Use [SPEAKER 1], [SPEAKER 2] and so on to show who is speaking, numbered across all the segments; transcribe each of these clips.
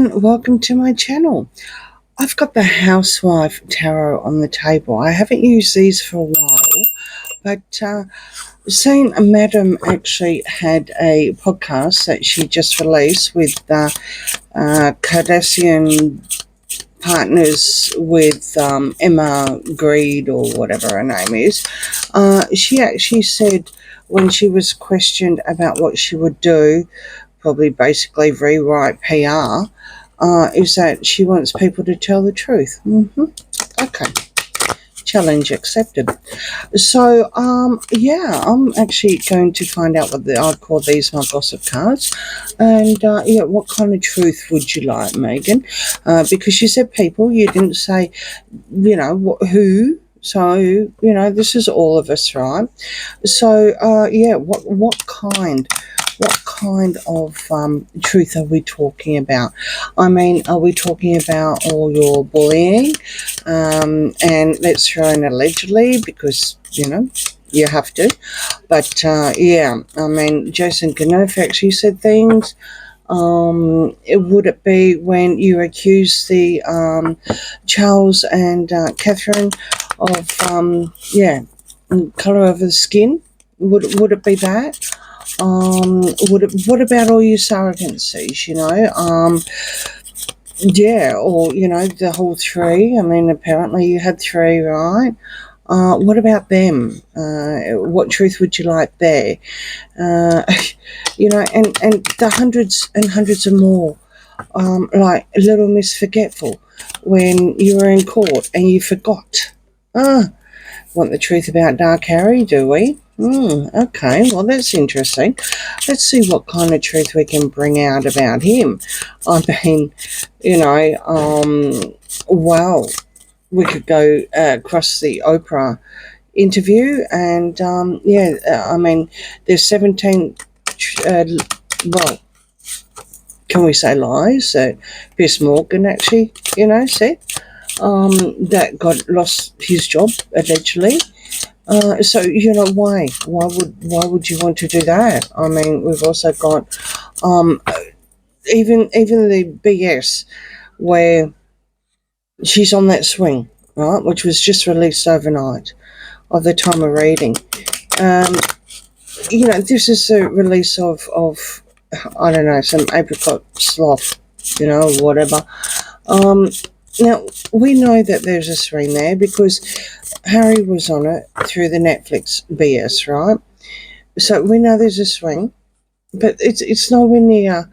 [SPEAKER 1] everyone, welcome to my channel. I've got the Housewife Tarot on the table. I haven't used these for a while, but seeing Madam actually had a podcast that she just released with Kardashian partners with Emma Grede or whatever her name is. She actually said when she was questioned about what she would do, probably basically rewrite PR, is that she wants people to tell the truth. Okay. Challenge accepted. So, yeah, I'm actually going to find out what I'd call these my gossip cards. And, yeah, what kind of truth would you like, Megan? Because you said people, you didn't say, who. So, this is all of us, right? So, yeah, what kind of truth are we talking about? I mean, are we talking about all your bullying? And let's throw in allegedly because, you have to. But, yeah, I mean, Jason Kanoff actually said things. Would it be when you accuse the Charles and Catherine of, colour of the skin? Would it be that? What about all your surrogacies, or, the whole three. I mean, apparently you had three, right? What about them? What truth would you like there? And the hundreds and hundreds of more, like Little Miss Forgetful, when you were in court and you forgot. Want the truth about Dark Harry, do we? Okay, well, that's interesting. Let's see what kind of truth we can bring out about him. I mean, well, we could go across the Oprah interview and, I mean, there's 17, can we say lies that Piers Morgan actually, said? That lost his job allegedly. So why would you want to do that? I mean, we've also got even the BS where she's on that swing, right, which was just released overnight of the time of reading. This is a release of I don't know, some apricot sloth, whatever. Now, we know that there's a swing there because Harry was on it through the Netflix BS, right? So we know there's a swing, but it's nowhere near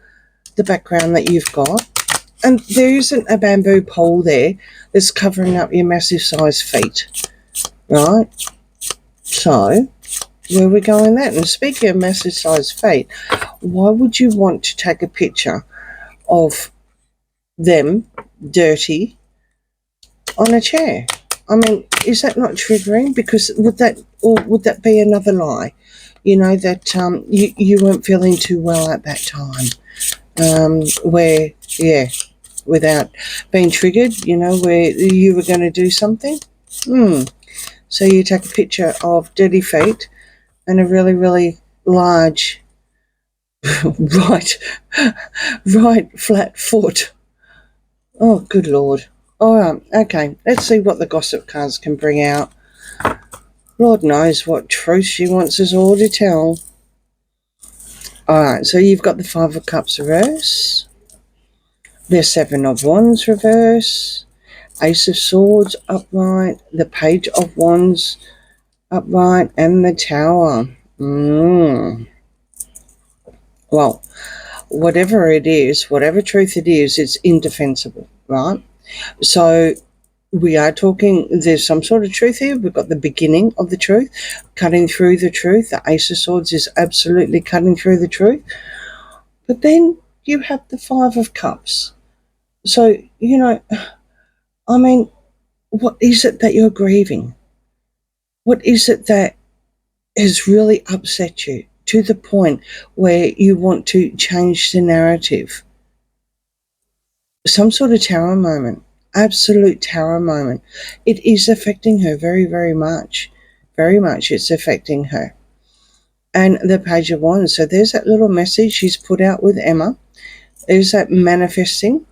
[SPEAKER 1] the background that you've got. And there isn't a bamboo pole there that's covering up your massive size feet, right? So, where are we going with that? And speaking of massive size feet, why would you want to take a picture of them dirty on a chair? I mean, is that not triggering? Because would that be another lie? That you weren't feeling too well at that time, where without being triggered, where you were going to do something. So you take a picture of dirty feet and a really, really large right flat foot. Oh, good Lord. All right, okay, let's see what the gossip cards can bring out. Lord knows what truth she wants us all to tell. All right, so you've got the Five of Cups reverse, the Seven of Wands reverse, Ace of Swords upright, the Page of Wands upright, and the Tower. Well, whatever it is, whatever truth it is, it's indefensible, right? So we are talking, there's some sort of truth here. We've got the beginning of the truth, cutting through the truth. The Ace of Swords is absolutely cutting through the truth. But then you have the Five of Cups. So, I mean, what is it that you're grieving? What is it that has really upset you to the point where you want to change the narrative? Some sort of tarot moment, absolute tarot moment. It is affecting her very, very much. Very much it's affecting her. And the Page of Wands. So there's that little message she's put out with Emma. There's that manifesting,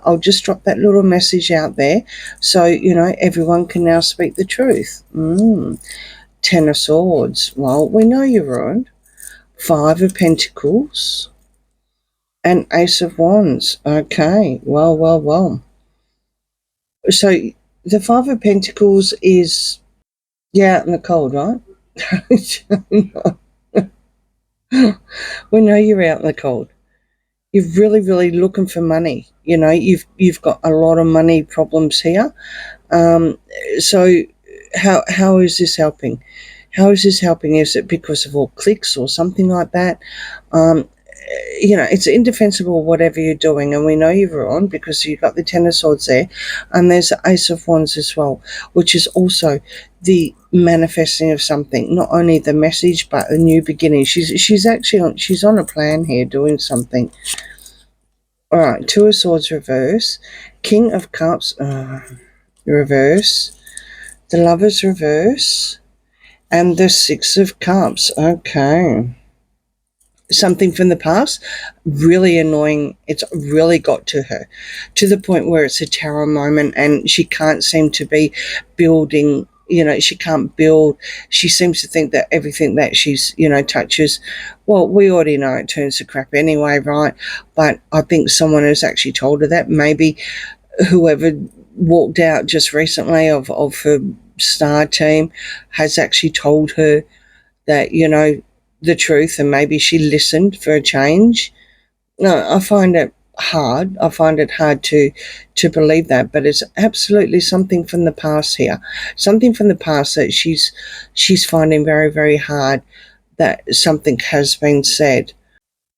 [SPEAKER 1] I'll just drop that little message out there so, everyone can now speak the truth. Ten of Swords. Well, we know you're ruined. Five of Pentacles. And Ace of Wands. Okay, well. So the Five of Pentacles is, out in the cold, right? We know you're out in the cold. You're really, really looking for money. You've got a lot of money problems here. So how is this helping? How is this helping? Is it because of all clicks or something like that? It's indefensible whatever you're doing, and we know you're on because you've got the Ten of Swords there, and there's the Ace of Wands as well, which is also the manifesting of something, not only the message but a new beginning. She's on a plan here, doing something. All right, Two of Swords reverse, King of Cups reverse, the Lovers reverse, and the Six of Cups. Okay. Something from the past, really annoying. It's really got to her to the point where it's a tarot moment and she can't seem to be building. She can't build. She seems to think that everything that she's, touches, well, we already know it turns to crap anyway, right? But I think someone has actually told her that. Maybe whoever walked out just recently of her star team has actually told her that, the truth, and maybe she listened for a change. No, I find it hard. I find it hard to believe that, but it's absolutely something from the past here. Something from the past that she's finding very, very hard that something has been said.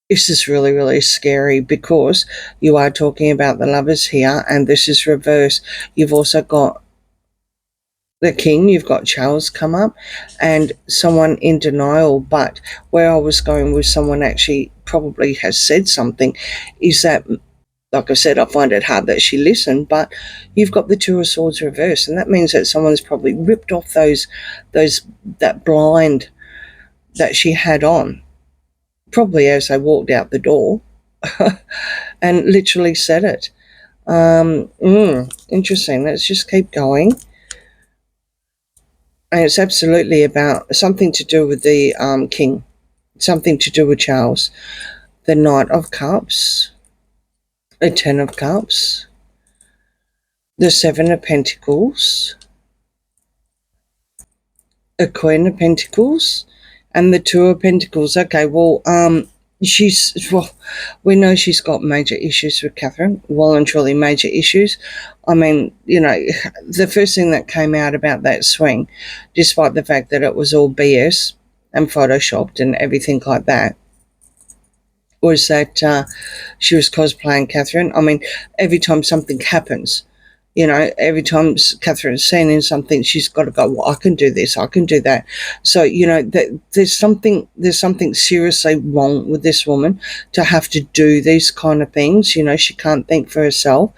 [SPEAKER 1] This is really, really scary because you are talking about the Lovers here, and this is reverse. You've also got the King, you've got Charles come up, and someone in denial. But where I was going with someone actually probably has said something is that, like I said, I find it hard that she listened, but you've got the Two of Swords reverse, and that means that someone's probably ripped off that blind that she had on, probably as they walked out the door, and literally said it. Interesting. Let's just keep going. And it's absolutely about something to do with the King, something to do with Charles. The Knight of Cups, the Ten of Cups, the Seven of Pentacles, the Queen of Pentacles, and the Two of Pentacles. Okay, well, we know she's got major issues with Catherine, well and truly major issues. I mean, the first thing that came out about that swing, despite the fact that it was all BS and photoshopped and everything like that, was that she was cosplaying Catherine. I mean, every time something happens, every time Catherine's seen in something, she's got to go, well, I can do this, I can do that. So, there's something seriously wrong with this woman to have to do these kind of things. She can't think for herself.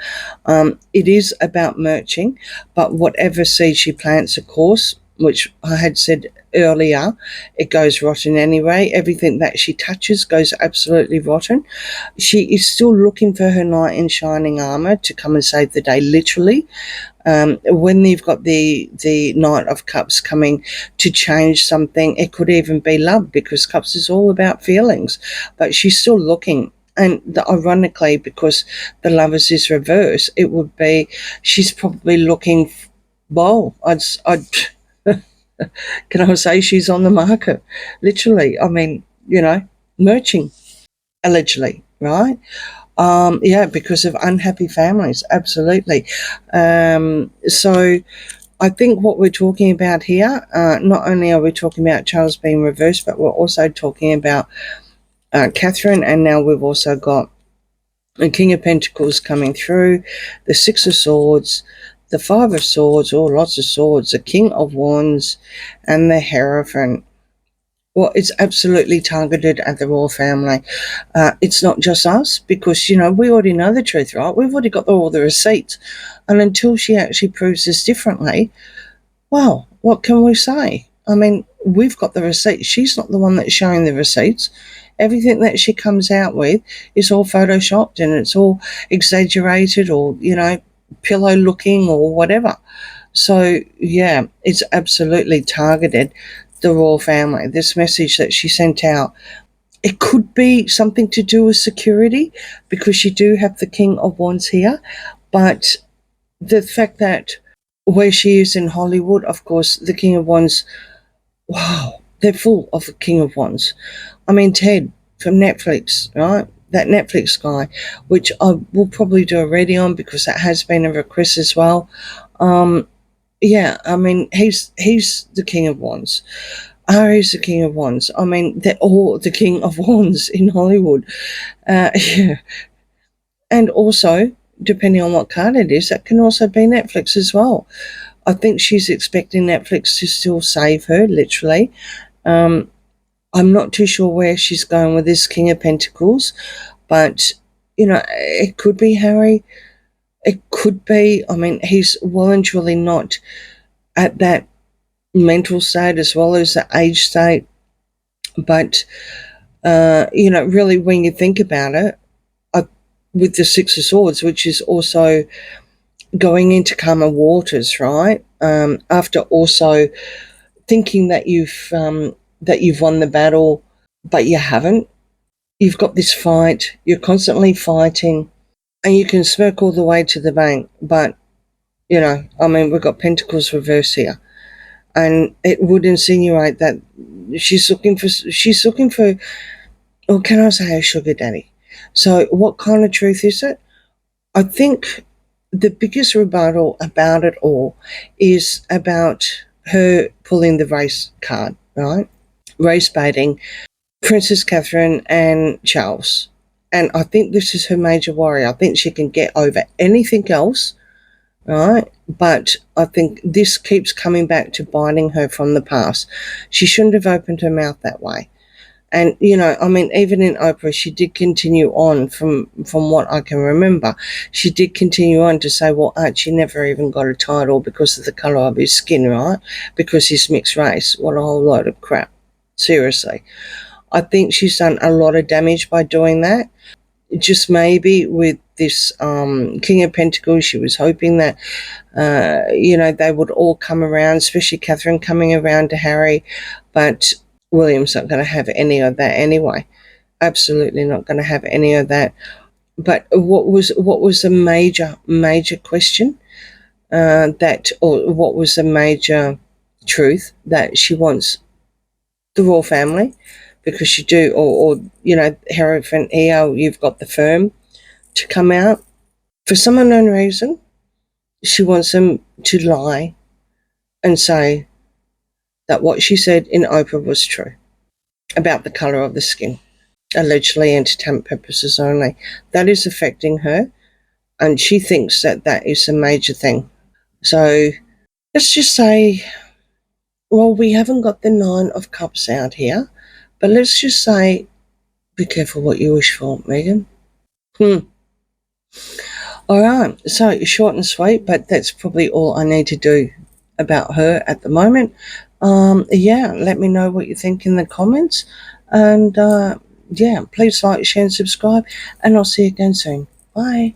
[SPEAKER 1] It is about merching, but whatever seed she plants, of course, which I had said earlier, it goes rotten anyway. Everything that she touches goes absolutely rotten. She is still looking for her knight in shining armor to come and save the day, literally. When you've got the Knight of Cups coming to change something, it could even be love, because Cups is all about feelings, but she's still looking. And ironically, because the Lovers is reverse, it would be she's probably looking. Well, I'd can I say she's on the market? Literally, I mean, merching, allegedly, right? Because of unhappy families, absolutely. So I think what we're talking about here, not only are we talking about Charles being reversed, but we're also talking about Catherine, and now we've also got the King of Pentacles coming through, the Six of Swords, the Five of Swords, or lots of swords, the King of Wands, and the Hierophant. Well, it's absolutely targeted at the royal family. It's not just us, because, we already know the truth, right? We've already got all the receipts. And until she actually proves this differently, well, what can we say? I mean, we've got the receipts. She's not the one that's showing the receipts. Everything that she comes out with is all photoshopped and it's all exaggerated or, pillow looking or whatever. So, yeah, it's absolutely targeted the royal family. This message that she sent out, it could be something to do with security because you do have the King of Wands here. But the fact that where she is in Hollywood, of course, the King of Wands, wow, they're full of the King of Wands. I mean, Ted from Netflix, right? That Netflix guy, which I will probably do a reading on because that has been a request as well. Yeah, I mean, he's the King of Wands. Harry's the King of Wands. I mean, they're all the King of Wands in Hollywood. Yeah. And also, depending on what card it is, that can also be Netflix as well. I think she's expecting Netflix to still save her, literally. I'm not too sure where she's going with this King of Pentacles, but, it could be Harry. It could be, I mean, he's well and truly not at that mental state as well as the age state. But, really when you think about it, with the Six of Swords, which is also going into calmer waters, right? After also thinking that you've won the battle, but you haven't. You've got this fight. You're constantly fighting, and you can smirk all the way to the bank. But we've got Pentacles reverse here, and it would insinuate that she's looking for, or can I say, a sugar daddy? So, what kind of truth is it? I think the biggest rebuttal about it all is about her pulling the race card, right? Race baiting Princess Catherine and Charles. And I think this is her major worry. I think she can get over anything else, right? But I think this keeps coming back to biting her from the past. She shouldn't have opened her mouth that way. And, even in Oprah, she did continue on from what I can remember. She did continue on to say, well, Archie never even got a title because of the colour of his skin, right? Because he's mixed race. What a whole load of crap. Seriously. I think she's done a lot of damage by doing that. Just maybe with this King of Pentacles, she was hoping that, they would all come around, especially Catherine coming around to Harry. But William's not going to have any of that anyway. Absolutely not going to have any of that. But what was the major question or what was the major truth that she wants the royal family, because you do, or Hierophant EO, you've got the firm to come out for some unknown reason. She wants them to lie and say that what she said in Oprah was true about the colour of the skin, allegedly entertainment purposes only. That is affecting her, and she thinks that that is a major thing. So let's just say, well, we haven't got the Nine of Cups out here, but let's just say, be careful what you wish for, Meghan. All right, so short and sweet, but that's probably all I need to do about her at the moment. Let me know what you think in the comments, and please like, share and subscribe, and I'll see you again soon. Bye.